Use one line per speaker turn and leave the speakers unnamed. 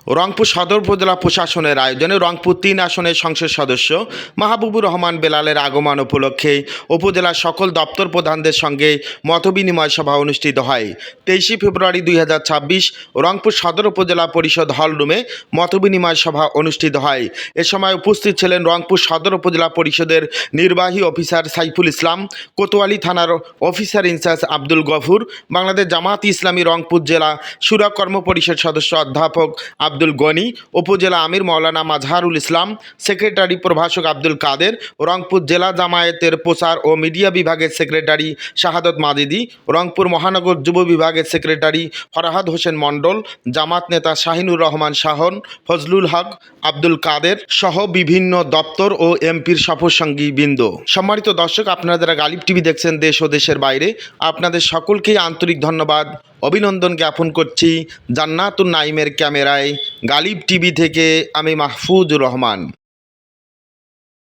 রংপুর সদর উপজেলা প্রশাসনের আয়োজনে রংপুর ৩ আসনের সংসদ সদস্য মাহবুবুর রহমান বেলালের আগমন উপলক্ষে উপজেলার সকল দপ্তর প্রধানদের সঙ্গে মতবিনিময় সভা অনুষ্ঠিত হয়। ২৩ ফেব্রুয়ারি ২০২৬ রংপুর সদর উপজেলা পরিষদ হল রুমে মতবিনিময় সভা অনুষ্ঠিত হয়। এ সময় উপস্থিত ছিলেন রংপুর সদর উপজেলা পরিষদের নির্বাহী অফিসার সাইফুল ইসলাম, কোতোয়ালি থানার অফিসার ইনচার্জ আব্দুল গফুর, বাংলাদেশ জামায়াতে ইসলামী রংপুর জেলা শুরা কর্ম পরিষদ সদস্য অধ্যাপক আব্দুল গনি, উপজেলা আমির মাওলানা মাজহারুল ইসলাম, সেক্রেটারি প্রভাষক আব্দুল কাদের, রংপুর জেলা জামায়াতের প্রচার ও মিডিয়া বিভাগের সেক্রেটারি শাহাদত মাজিদি, রংপুর মহানগর যুব বিভাগের সেক্রেটারি ফরহাদ হোসেন মণ্ডল, জামাত নেতা শাহিনুর রহমান শাহন, ফজলুল হক, আব্দুল কাদের সহ বিভিন্ন দপ্তর ও এমপির সফরসঙ্গী বৃন্দ। সম্মানিত দর্শক, আপনারা যারা গালিব টিভি দেখছেন দেশ ও দেশের বাইরে, আপনাদের সকলকেই আন্তরিক ধন্যবাদ, অভিনন্দন জ্ঞাপন করছি। জান্নাতুন নাইমের ক্যামেরায় গালিব টিভি থেকে আমি মাহফুজুর রহমান।